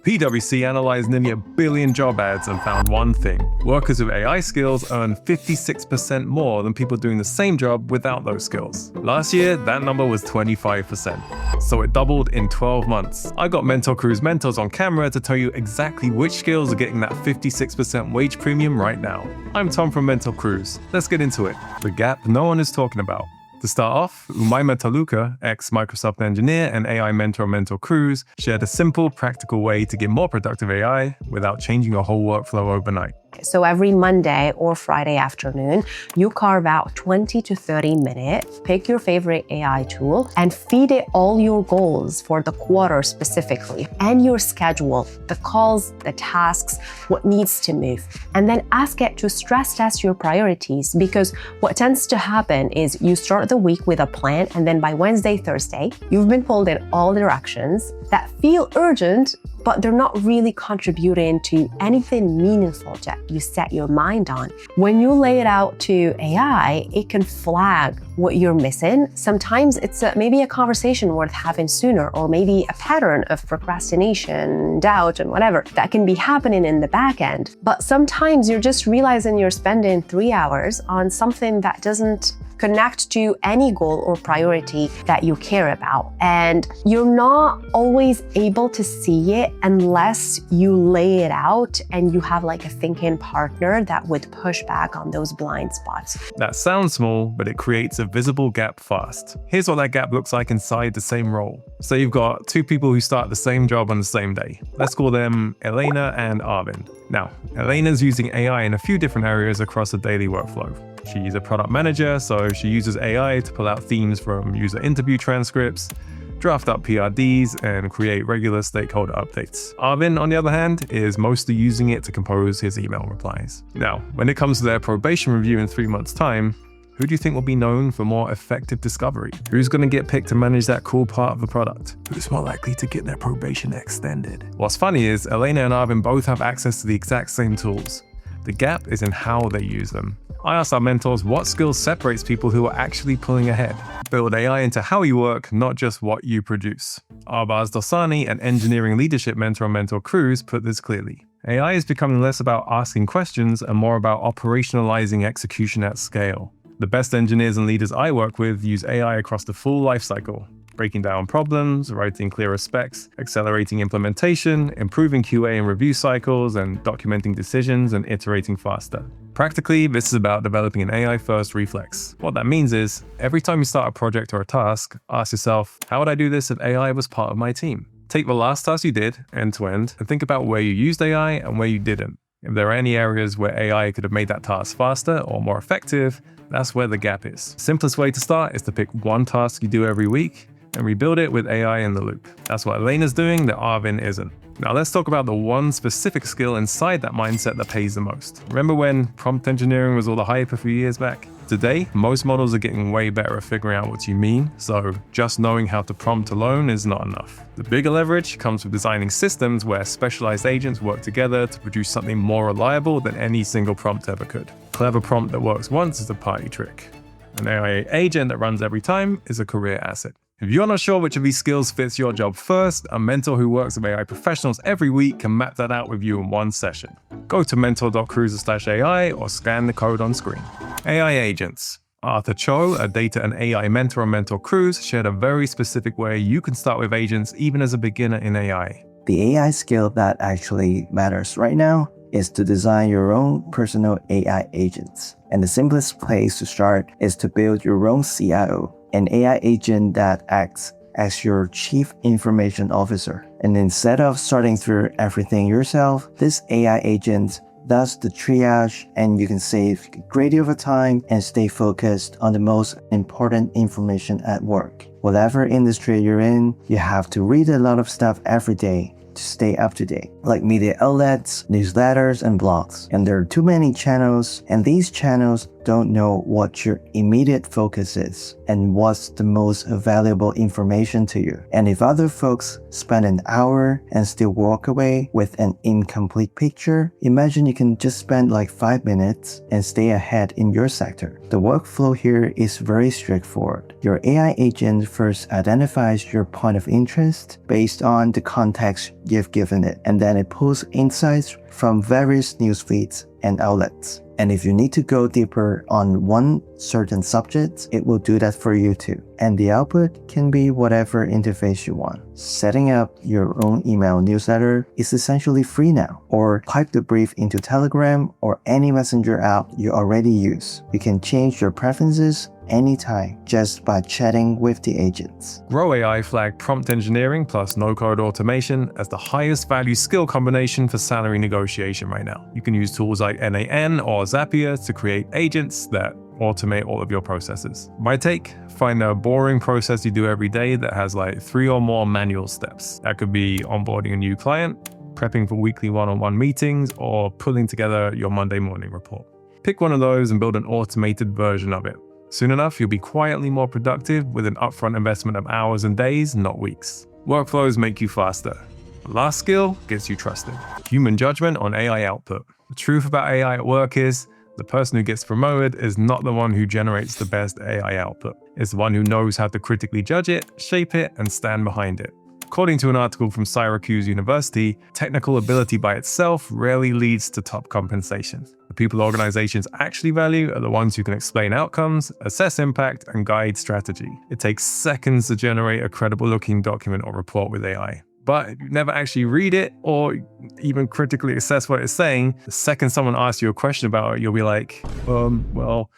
PwC analyzed nearly 1 billion job ads and found one thing. Workers with AI skills earn 56% more than people doing the same job without those skills. Last year, that number was 25%. So it doubled in 12 months. I got MentorCruise mentors on camera to tell you exactly which skills are getting that 56% wage premium right now. I'm Tom from MentorCruise. Let's get into it. The gap no one is talking about. To start off, Umaima Taluka, ex-Microsoft engineer and AI mentor at MentorCruise, shared a simple, practical way to get more productive AI without changing your whole workflow overnight. So every Monday or Friday afternoon, you carve out 20 to 30 minutes, pick your favorite AI tool, and feed it all your goals for the quarter specifically, and your schedule, the calls, the tasks, what needs to move. And then ask it to stress test your priorities, because what tends to happen is you start the week with a plan, and then by Wednesday, Thursday, you've been pulled in all directions that feel urgent, but they're not really contributing to anything meaningful that you set your mind on. When you lay it out to AI, it can flag what you're missing. Sometimes it's maybe a conversation worth having sooner, or maybe a pattern of procrastination, doubt, and whatever that can be happening in the back end. But sometimes you're just realizing you're spending 3 hours on something that doesn't connect to any goal or priority that you care about. And you're not always able to see it unless you lay it out and you have like a thinking partner that would push back on those blind spots. That sounds small, but it creates a visible gap fast. Here's what that gap looks like inside the same role. So you've got two people who start the same job on the same day. Let's call them Elena and Arvin. Now, Elena's using AI in a few different areas across the daily workflow. She's a product manager, so she uses AI to pull out themes from user interview transcripts, draft up PRDs, and create regular stakeholder updates. Arvin, on the other hand, is mostly using it to compose his email replies. Now, when it comes to their probation review in 3 months' time, who do you think will be known for more effective discovery? Who's going to get picked to manage that cool part of the product? Who's more likely to get their probation extended? What's funny is Elena and Arvin both have access to the exact same tools. The gap is in how they use them. I asked our mentors what skills separates people who are actually pulling ahead. Build AI into how you work, not just what you produce. Arbaz Dosani, an engineering leadership mentor on MentorCruise, put this clearly. AI is becoming less about asking questions and more about operationalizing execution at scale. The best engineers and leaders I work with use AI across the full lifecycle, breaking down problems, writing clearer specs, accelerating implementation, improving QA and review cycles, and documenting decisions and iterating faster. Practically, this is about developing an AI-first reflex. What that means is, every time you start a project or a task, ask yourself, how would I do this if AI was part of my team? Take the last task you did, end to end, and think about where you used AI and where you didn't. If there are any areas where AI could have made that task faster or more effective, that's where the gap is. Simplest way to start is to pick one task you do every week and rebuild it with AI in the loop. That's what Elena's doing that Arvin isn't. Now let's talk about the one specific skill inside that mindset that pays the most. Remember when prompt engineering was all the hype a few years back? Today, most models are getting way better at figuring out what you mean, so just knowing how to prompt alone is not enough. The bigger leverage comes with designing systems where specialized agents work together to produce something more reliable than any single prompt ever could. A clever prompt that works once is a party trick. An AI agent that runs every time is a career asset. If you're not sure which of these skills fits your job first, a mentor who works with AI professionals every week can map that out with you in one session. Go to mentor.cruise/AI or scan the code on screen. AI agents. Arthur Cho, a data and AI mentor on MentorCruise, shared a very specific way you can start with agents even as a beginner in AI. The AI skill that actually matters right now is to design your own personal AI agents. And the simplest place to start is to build your own CIO, an AI agent that acts as your chief information officer. And instead of sorting through everything yourself, this AI agent does the triage, and you can save a great deal of time and stay focused on the most important information at work. Whatever industry you're in, you have to read a lot of stuff every day to stay up to date, like media outlets, newsletters, and blogs. And there are too many channels, and these channels don't know what your immediate focus is and what's the most valuable information to you. And if other folks spend an hour and still walk away with an incomplete picture, imagine you can just spend like 5 minutes and stay ahead in your sector. The workflow here is very straightforward. Your AI agent first identifies your point of interest based on the context you've given it, and then it pulls insights from various news feeds and outlets. And if you need to go deeper on one certain subject, it will do that for you too. And the output can be whatever interface you want. Setting up your own email newsletter is essentially free now. Or pipe the brief into Telegram or any messenger app you already use. You can change your preferences anytime just by chatting with the agents. Grow AI flagged prompt engineering plus no-code automation as the highest value skill combination for salary negotiation right now. You can use tools like NAN or Zapier to create agents that automate all of your processes. My take, find a boring process you do every day that has like 3 or more manual steps. That could be onboarding a new client, prepping for weekly one-on-one meetings, or pulling together your Monday morning report. Pick one of those and build an automated version of it. Soon enough, you'll be quietly more productive with an upfront investment of hours and days, not weeks. Workflows make you faster. The last skill gets you trusted. Human judgment on AI output. The truth about AI at work is, the person who gets promoted is not the one who generates the best AI output. It's the one who knows how to critically judge it, shape it, and stand behind it. According to an article from Syracuse University, technical ability by itself rarely leads to top compensation. The people organizations actually value are the ones who can explain outcomes, assess impact, and guide strategy. It takes seconds to generate a credible-looking document or report with AI. But if you never actually read it or even critically assess what it's saying, the second someone asks you a question about it, you'll be like, well,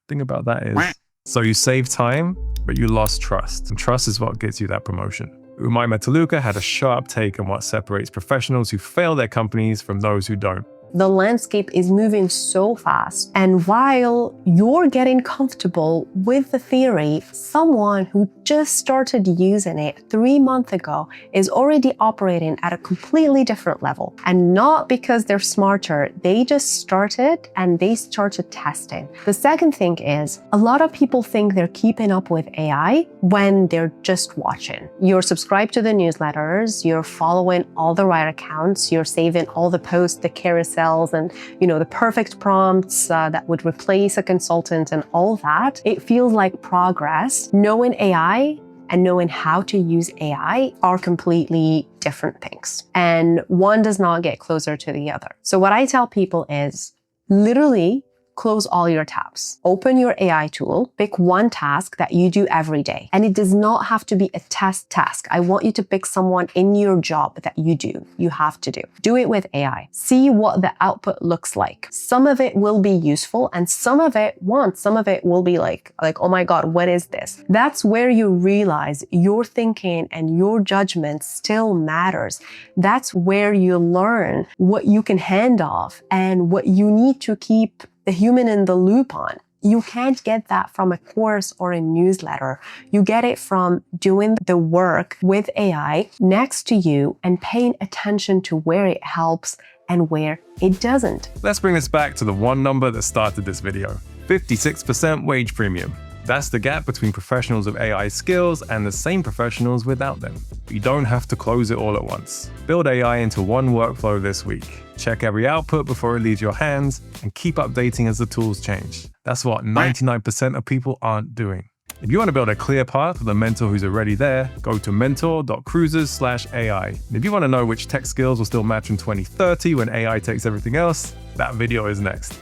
thing about that is. So you save time, but you lost trust. And trust is what gets you that promotion. Umay Metaluka had a sharp take on what separates professionals who fail their companies from those who don't. The landscape is moving so fast, and while you're getting comfortable with the theory, someone who just started using it 3 months ago is already operating at a completely different level. And not because they're smarter, they just started and they started testing. The second thing is, a lot of people think they're keeping up with AI when they're just watching. You're subscribed to the newsletters, you're following all the right accounts, you're saving all the posts, the carousel, and the perfect prompts that would replace a consultant and all that. It feels like progress. Knowing AI and knowing how to use AI are completely different things. And one does not get closer to the other. So what I tell people is literally close all your tabs. Open your AI tool, pick one task that you do every day. And it does not have to be a test task. I want you to pick someone in your job that you have to do. Do it with AI. See what the output looks like. Some of it will be useful and some of it won't. Some of it will be like, oh my God, what is this? That's where you realize your thinking and your judgment still matters. That's where you learn what you can hand off and what you need to keep the human in the loop on. You can't get that from a course or a newsletter. You get it from doing the work with AI next to you and paying attention to where it helps and where it doesn't. Let's bring this back to the one number that started this video. 56% wage premium. That's the gap between professionals with AI skills and the same professionals without them. You don't have to close it all at once. Build AI into one workflow this week. Check every output before it leaves your hands and keep updating as the tools change. That's what 99% of people aren't doing. If you want to build a clear path with a mentor who's already there, go to mentor.cruises/AI. And if you want to know which tech skills will still match in 2030 when AI takes everything else, that video is next.